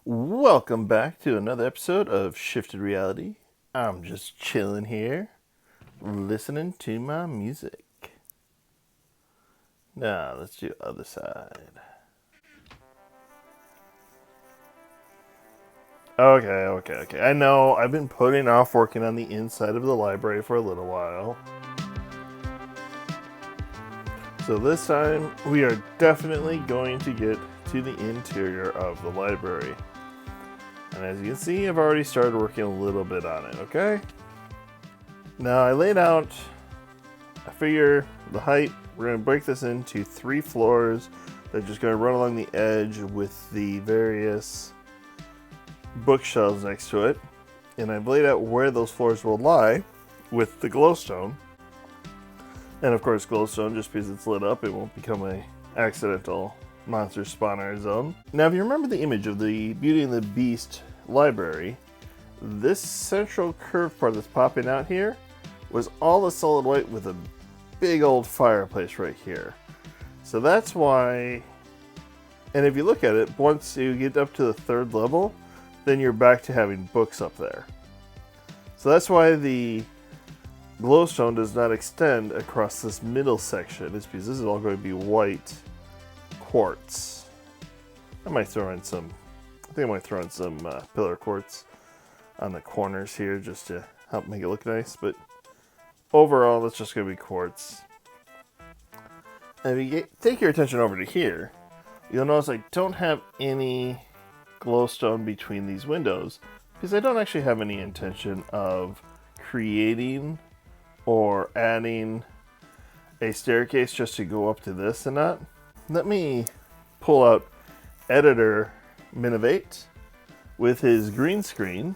Welcome back to another episode of Shifted Reality. I'm just chilling here, listening to my music. Now, let's do other side. Okay. I know I've been putting off working on the inside of the library for a little while. So this time, we are definitely going to get to the interior of the library. And as you can see, I've already started working a little bit on it, okay? Now I laid out, I figure the height, we're going to break this into 3 floors. They're just going to run along the edge with the various bookshelves next to it. And I've laid out where those floors will lie with the glowstone. And of course glowstone, just because it's lit up, it won't become a accidental monster spawner zone. Now if you remember the image of the Beauty and the Beast library, this central curved part that's popping out here was all the solid white with a big old fireplace right here. So that's why, and if you look at it, once you get up to the 3rd level, then you're back to having books up there. So that's why the glowstone does not extend across this middle section. It's because this is all going to be white quartz. I might throw in some, pillar quartz on the corners here just to help make it look nice, but overall it's just going to be quartz. And if you take your attention over to here, you'll notice I don't have any glowstone between these windows because I don't actually have any intention of creating or adding a staircase just to go up to this and that. Let me pull out Editor Minovate with his green screen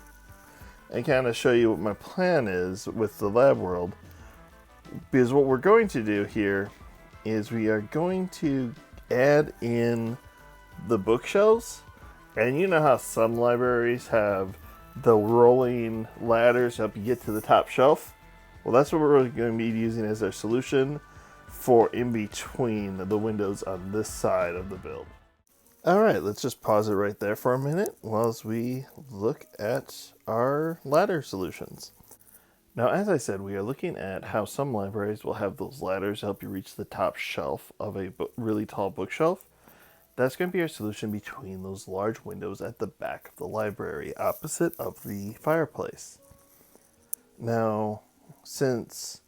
and kind of show you what my plan is with the lab world. Because what we're going to do here is we are going to add in the bookshelves. And you know how some libraries have the rolling ladders to help you get to the top shelf? Well, that's what we're going to be using as our solution for in between the windows on this side of the build. Alright, let's just pause it right there for a minute whilst we look at our ladder solutions. Now, as I said, we are looking at how some libraries will have those ladders to help you reach the top shelf of a really tall bookshelf. That's going to be our solution between those large windows at the back of the library, opposite of the fireplace. Now, since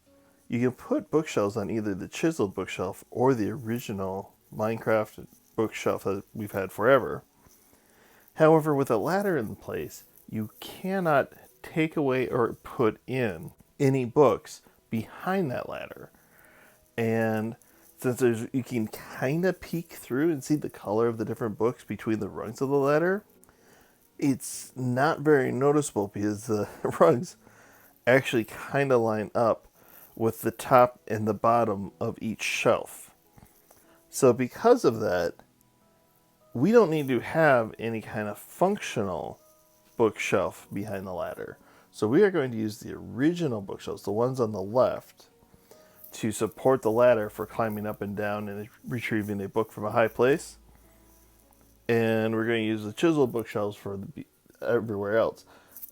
you can put bookshelves on either the chiseled bookshelf or the original Minecraft bookshelf that we've had forever. However, with a ladder in place, you cannot take away or put in any books behind that ladder. And since you can kind of peek through and see the color of the different books between the rungs of the ladder, it's not very noticeable because the rungs actually kind of line up with the top and the bottom of each shelf. So because of that, we don't need to have any kind of functional bookshelf behind the ladder. So we are going to use the original bookshelves, the ones on the left, to support the ladder for climbing up and down and retrieving a book from a high place. And we're going to use the chiseled bookshelves for everywhere else.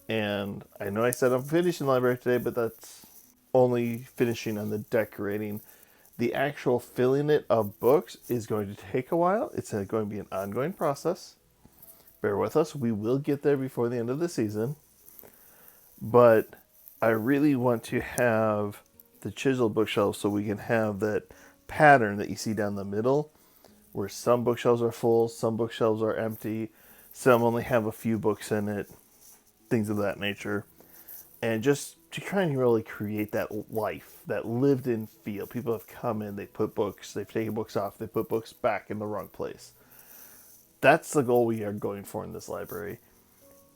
And I know I said I'm finishing the library today, but that's only finishing on the decorating. The actual filling it of books is going to take a while. It's going to be an ongoing process. Bear with us. We will get there before the end of the season. But I really want to have the chiseled bookshelves so we can have that pattern that you see down the middle, where some bookshelves are full, some bookshelves are empty, some only have a few books in it, things of that nature. And just to try and really create that life, that lived-in feel. People have come in, they put books, they've taken books off, they put books back in the wrong place. That's the goal we are going for in this library.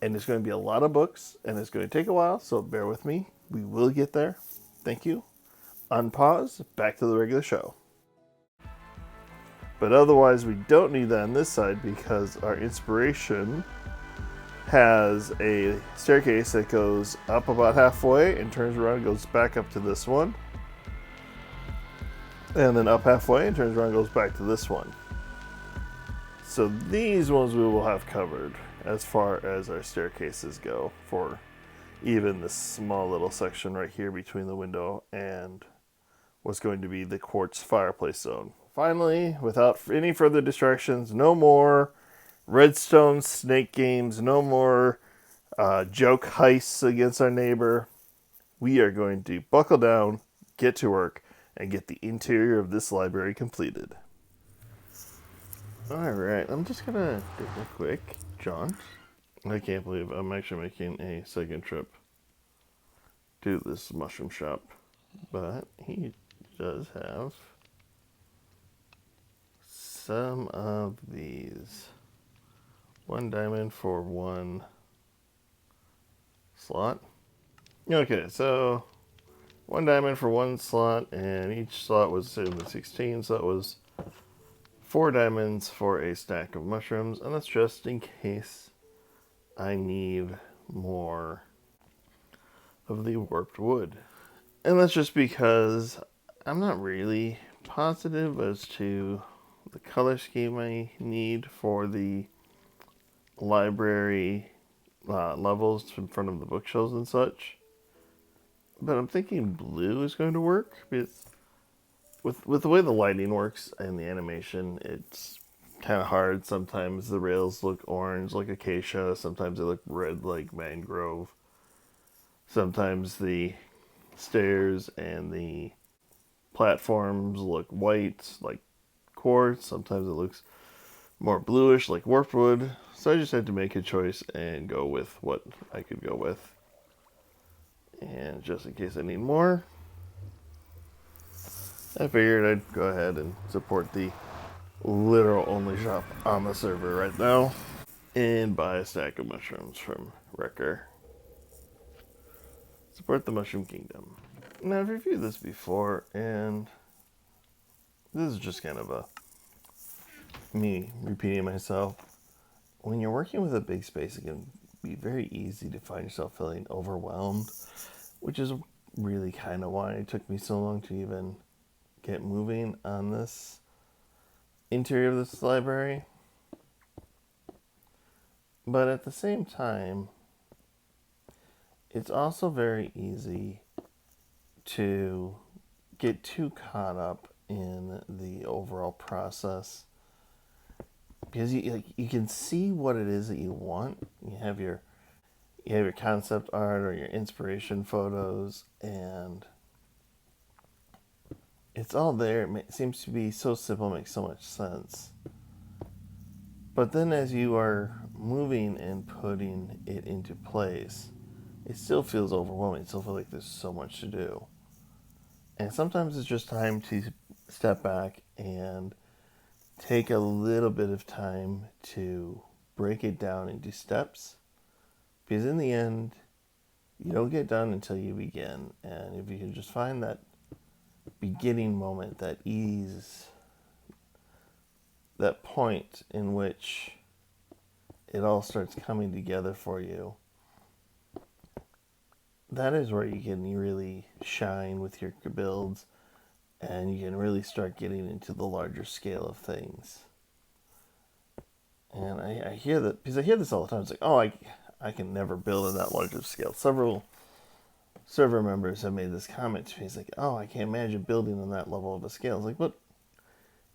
And it's going to be a lot of books, and it's going to take a while, so bear with me. We will get there. Thank you. Unpause, back to the regular show. But otherwise, we don't need that on this side because our inspiration has a staircase that goes up about halfway and turns around and goes back up to this one. And then up halfway and turns around and goes back to this one. So these ones we will have covered as far as our staircases go for even this small little section right here between the window and what's going to be the quartz fireplace zone. Finally, without any further distractions, no more redstone snake games, no more joke heists against our neighbor. We are going to buckle down, get to work, and get the interior of this library completed. Alright, I'm just gonna take a quick jaunt. I can't believe I'm actually making a second trip to this mushroom shop. But he does have some of these. 1 diamond for 1 slot. Okay, so 1 diamond for 1 slot, and each slot was in the 16, so that was 4 diamonds for a stack of mushrooms, and that's just in case I need more of the warped wood. And that's just because I'm not really positive as to the color scheme I need for the library levels in front of the bookshelves and such. But I'm thinking blue is going to work because with the way the lighting works and the animation, it's kind of hard. Sometimes the rails look orange like acacia, sometimes they look red like mangrove. Sometimes the stairs and the platforms look white like quartz. Sometimes it looks more bluish like warped wood. So I just had to make a choice and go with what I could go with. And just in case I need more, I figured I'd go ahead and support the literal only shop on the server right now and buy a stack of mushrooms from Wrecker. Support the Mushroom Kingdom. Now, I've reviewed this before, and this is just kind of a me repeating myself. When you're working with a big space, it can be very easy to find yourself feeling overwhelmed, which is really kind of why it took me so long to even get moving on this interior of this library. But at the same time, it's also very easy to get too caught up in the overall process because you can see what it is that you want. You have your concept art or your inspiration photos, and it's all there. It seems to be so simple, makes so much sense. But then as you are moving and putting it into place, it still feels overwhelming. It still feels like there's so much to do. And sometimes it's just time to step back and take a little bit of time to break it down into steps. Because in the end, you don't get done until you begin. And if you can just find that beginning moment, that ease, that point in which it all starts coming together for you, that is where you can really shine with your builds, and you can really start getting into the larger scale of things. And I hear that, because I hear this all the time. It's like, oh, I can never build on that large of scale. Several server members have made this comment to me. It's like, oh, I can't imagine building on that level of a scale. It's like, but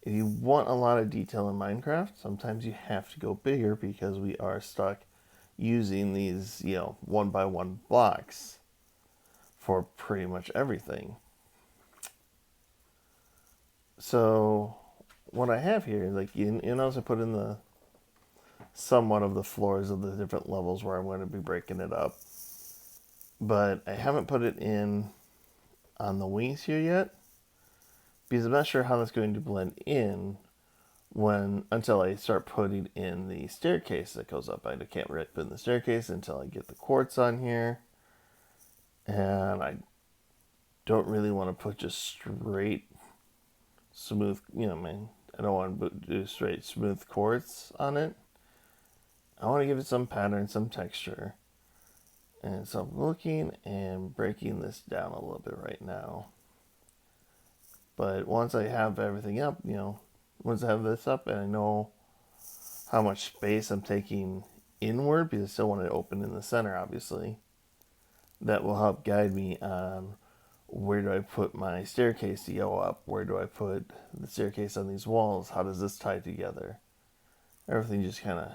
if you want a lot of detail in Minecraft, sometimes you have to go bigger because we are stuck using these, 1x1 blocks for pretty much everything. So what I have here, like you notice I put in the somewhat of the floors of the different levels where I'm going to be breaking it up, but I haven't put it in on the wings here yet because I'm not sure how that's going to blend in until I start putting in the staircase that goes up. I can't really put in the staircase until I get the quartz on here. And I don't really want to put just straight smooth, I don't want to do straight smooth quartz on it. I want to give it some pattern, some texture. And so I'm looking and breaking this down a little bit right now. But once I have everything up, once I have this up and I know how much space I'm taking inward, because I still want it open in the center, obviously. That will help guide me on where do I put my staircase to go up? Where do I put the staircase on these walls? How does this tie together? Everything just kind of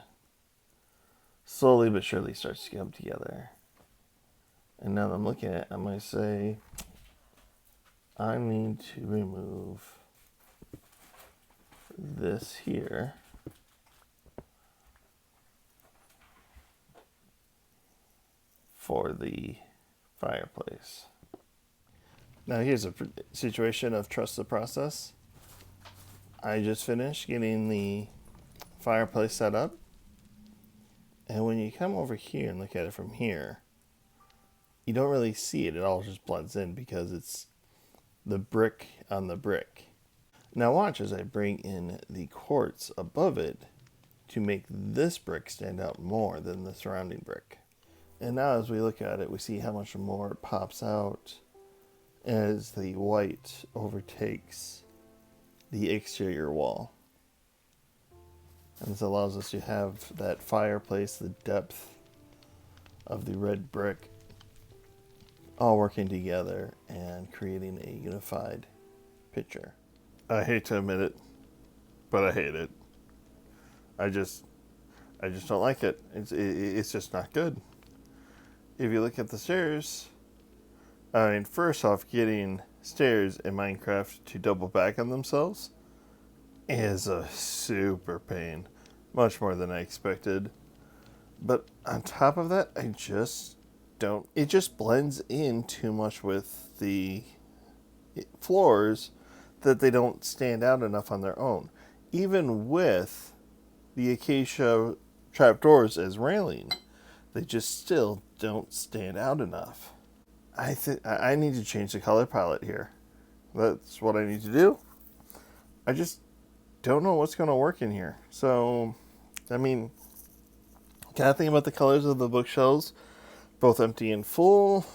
slowly but surely starts to come together. And now that I'm looking at it, I might say, I need to remove this here. For the fireplace. Now here's a situation of trust the process. I just finished getting the fireplace set up. And when you come over here and look at it from here, you don't really see it. It all just blends in because it's the brick on the brick. Now watch as I bring in the quartz above it to make this brick stand out more than the surrounding brick. And now as we look at it, we see how much more it pops out as the white overtakes the exterior wall. And this allows us to have that fireplace, the depth of the red brick, all working together and creating a unified picture. I hate to admit it, but I hate it. I just don't like it. It's just not good. If you look at the stairs, I mean, first off, getting stairs in Minecraft to double back on themselves is a super pain. Much more than I expected. But on top of that, I just don't... It just blends in too much with the floors that they don't stand out enough on their own. Even with the acacia trapdoors as railing, they just still don't stand out enough. I need to change the color palette here. That's what I need to do. I just don't know what's going to work in here. So, I mean, kind of think about the colors of the bookshelves, both empty and full,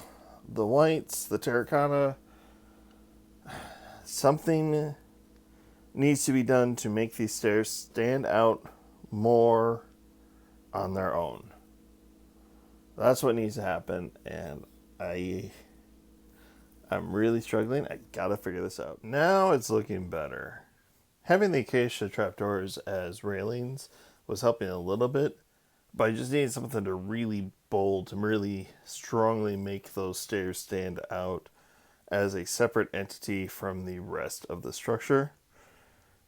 the whites, the terracotta. Something needs to be done to make these stairs stand out more on their own. That's what needs to happen, and I'm really struggling. I gotta figure this out. Now it's looking better. Having the acacia trapdoors as railings was helping a little bit, but I just needed something to really bold, to really strongly make those stairs stand out as a separate entity from the rest of the structure.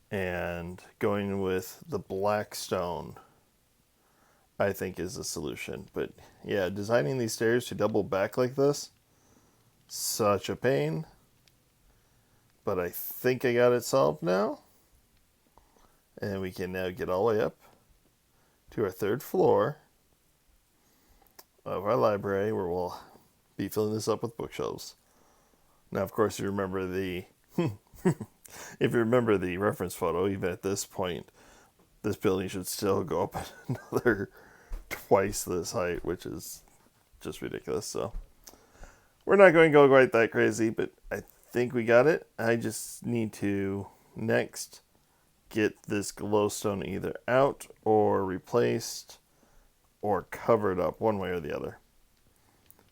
And going with the black stone, I think, is the solution. But yeah, designing these stairs to double back like this, such a pain. But I think I got it solved now. And we can now get all the way up to our third floor of our library, where we'll be filling this up with bookshelves. Now, of course, you remember the if you remember the reference photo, even at this point, this building should still go up another twice this height, which is just ridiculous. So we're not going to go quite that crazy, but I think we got it. I just need to next get this glowstone either out or replaced or covered up, one way or the other.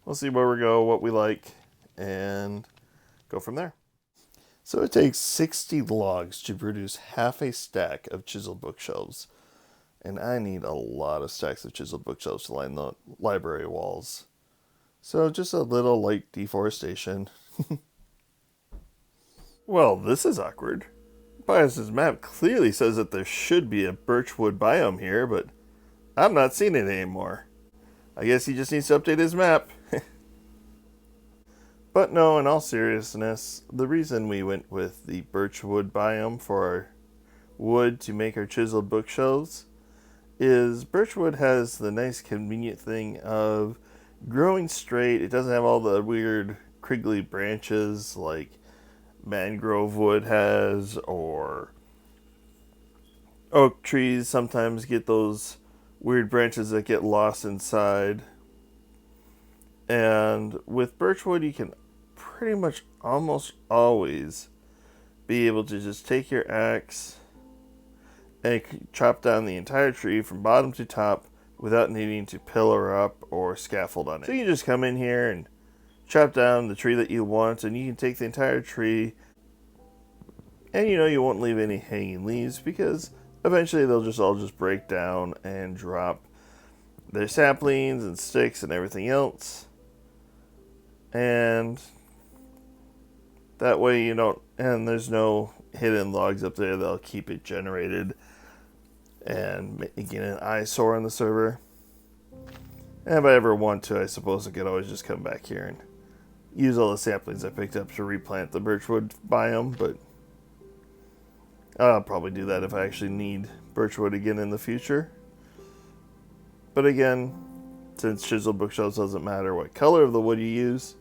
We'll see where we go, what we like, and go from there. So it takes 60 logs to produce half a stack of chiseled bookshelves. And I need a lot of stacks of chiseled bookshelves to line the library walls. So just a little light deforestation. Well, this is awkward. Bios's map clearly says that there should be a birchwood biome here, but I'm not seeing it anymore. I guess he just needs to update his map. But no, in all seriousness, the reason we went with the birchwood biome for our wood to make our chiseled bookshelves is birchwood has the nice convenient thing of growing straight. It doesn't have all the weird crinkly branches like mangrove wood has, or oak trees sometimes get those weird branches that get lost inside. And with birchwood, you can pretty much almost always be able to just take your axe and it can chop down the entire tree from bottom to top without needing to pillar up or scaffold on it. So you just come in here and chop down the tree that you want, and you can take the entire tree, and you won't leave any hanging leaves because eventually they'll all break down and drop their saplings and sticks and everything else. And that way you don't, and there's no hidden logs up there that'll keep it generated and making an eyesore on the server. And if I ever want to, I suppose I could always just come back here and use all the saplings I picked up to replant the birchwood biome, but I'll probably do that if I actually need birchwood again in the future. But again, since chiseled bookshelves doesn't matter what color of the wood you use,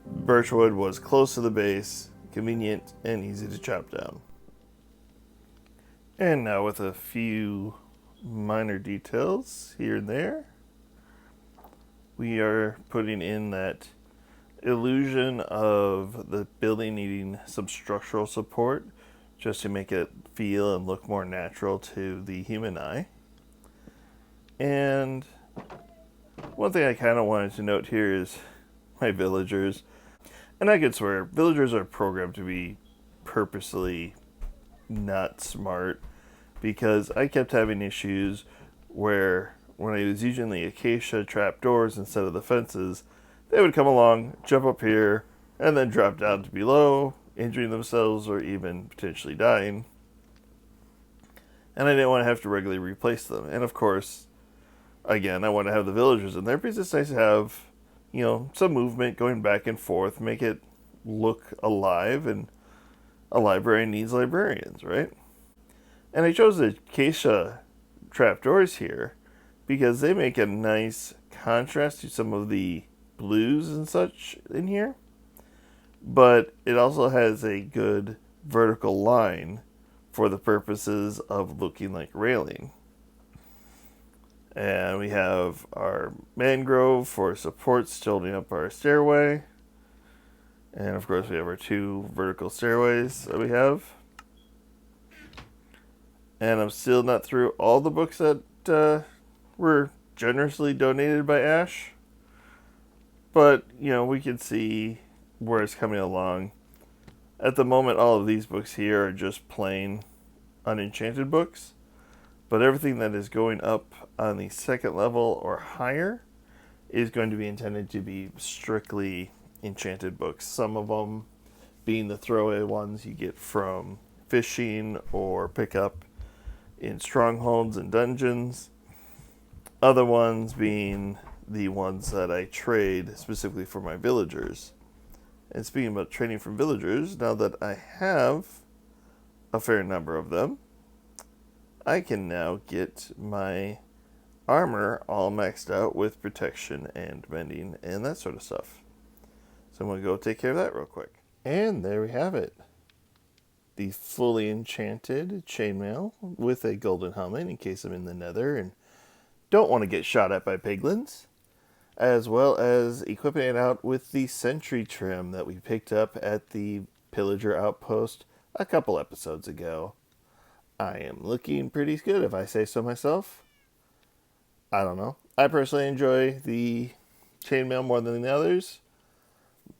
birchwood was close to the base, convenient, and easy to chop down. And now with a few minor details here and there, we are putting in that illusion of the building needing some structural support just to make it feel and look more natural to the human eye. And one thing I kind of wanted to note here is my villagers. And I could swear, villagers are programmed to be purposely not smart, because I kept having issues where when I was using the acacia trapdoors instead of the fences, they would come along, jump up here, and then drop down to below, injuring themselves or even potentially dying. And I didn't want to have to regularly replace them. And of course, again, I want to have the villagers in there because it's nice to have, some movement going back and forth, make it look alive, and a library needs librarians, right? And I chose the acacia trapdoors here because they make a nice contrast to some of the blues and such in here. But it also has a good vertical line for the purposes of looking like railing. And we have our mangrove for supports holding up our stairway. And of course we have our 2 vertical stairways that we have. And I'm still not through all the books that were generously donated by Ash. But, we can see where it's coming along. At the moment, all of these books here are just plain unenchanted books. But everything that is going up on the 2nd level or higher is going to be intended to be strictly enchanted books. Some of them being the throwaway ones you get from fishing or pick up in strongholds and dungeons. Other ones being the ones that I trade specifically for my villagers. And speaking about trading from villagers, now that I have a fair number of them, I can now get my armor all maxed out with protection and mending and that sort of stuff. So I'm going to go take care of that real quick. And there we have it. The fully enchanted chainmail with a golden helmet in case I'm in the nether and don't want to get shot at by piglins. As well as equipping it out with the sentry trim that we picked up at the pillager outpost a couple episodes ago. I am looking pretty good if I say so myself. I don't know. I personally enjoy the chainmail more than the others,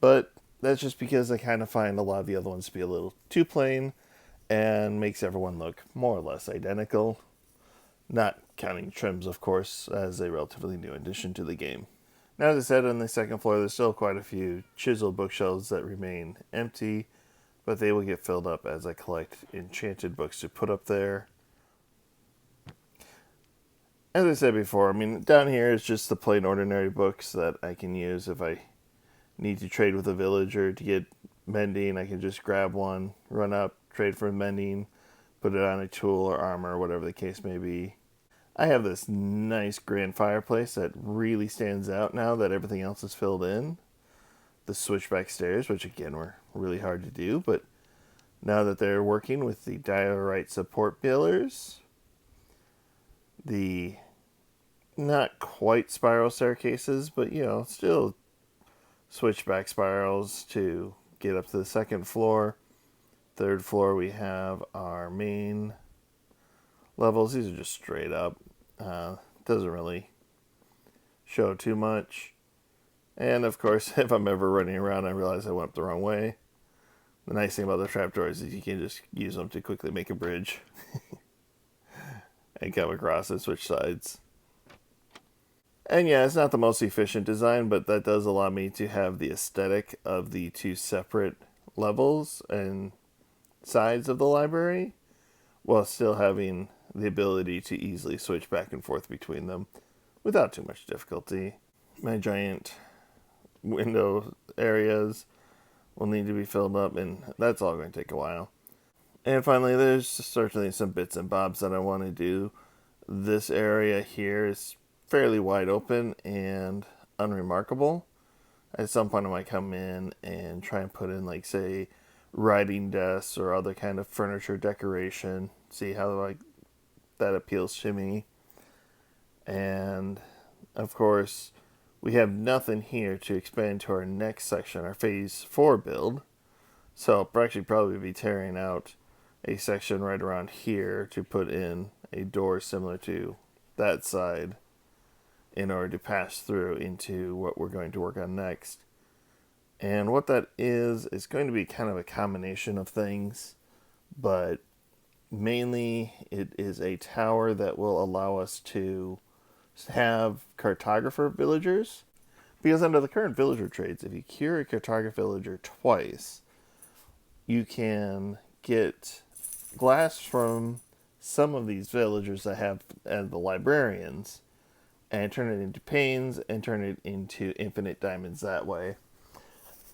but that's just because I kind of find a lot of the other ones to be a little too plain and makes everyone look more or less identical. Not counting trims, of course, as a relatively new addition to the game. Now, as I said, on the 2nd floor, there's still quite a few chiseled bookshelves that remain empty, but they will get filled up as I collect enchanted books to put up there. As I said before, down here is just the plain ordinary books that I can use if I need to trade with a villager to get mending. I can just grab one, run up, trade for mending, put it on a tool or armor, or whatever the case may be. I have this nice grand fireplace that really stands out now that everything else is filled in. The switchback stairs, which again were really hard to do, but now that they're working with the diorite support pillars, the not quite spiral staircases, but still switchback spirals to get up to the 2nd floor. 3rd floor we have our main levels. These are just straight up. Doesn't really show too much. And of course, if I'm ever running around, I realize I went the wrong way. The nice thing about the trapdoors is you can just use them to quickly make a bridge and come across and switch sides. And yeah, it's not the most efficient design, but that does allow me to have the aesthetic of the two separate levels and sides of the library, while still having the ability to easily switch back and forth between them without too much difficulty. My giant window areas will need to be filled up, and that's all going to take a while. And finally, there's certainly some bits and bobs that I want to do. This area here is fairly wide open and unremarkable. At some point I might come in and try and put in, like, say, writing desks or other kind of furniture decoration, see how that appeals to me. And of course, we have nothing here to expand to our next section, our phase 4 build. So I'll actually probably be tearing out a section right around here to put in a door similar to that side in order to pass through into what we're going to work on next. And what that is going to be kind of a combination of things, but mainly it is a tower that will allow us to have cartographer villagers. Because under the current villager trades, if you cure a cartographer villager twice, you can get glass from some of these villagers that have the librarians and turn it into panes and turn it into infinite diamonds that way.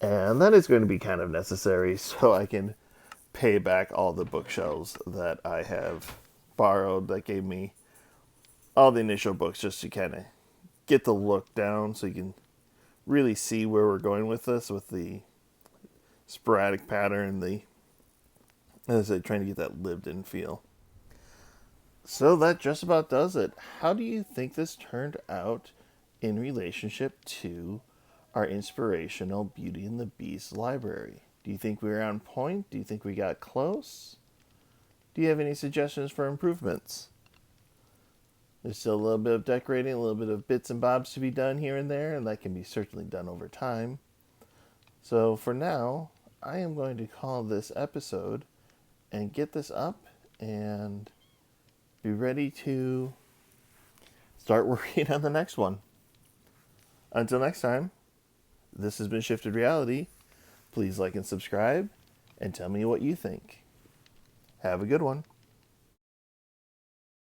And that is going to be kind of necessary so I can pay back all the bookshelves that I have borrowed that gave me all the initial books, just to kind of get the look down so you can really see where we're going with this, with the sporadic pattern, as I trying to get that lived in feel. So that just about does it. How do you think this turned out in relationship to our inspirational Beauty and the Beast library? Do you think we were on point? Do you think we got close? Do you have any suggestions for improvements? There's still a little bit of decorating, a little bit of bits and bobs to be done here and there, and that can be certainly done over time. So for now, I am going to call this episode and get this up and be ready to start working on the next one. Until next time, this has been Shifted Reality. Please like and subscribe and tell me what you think. Have a good one.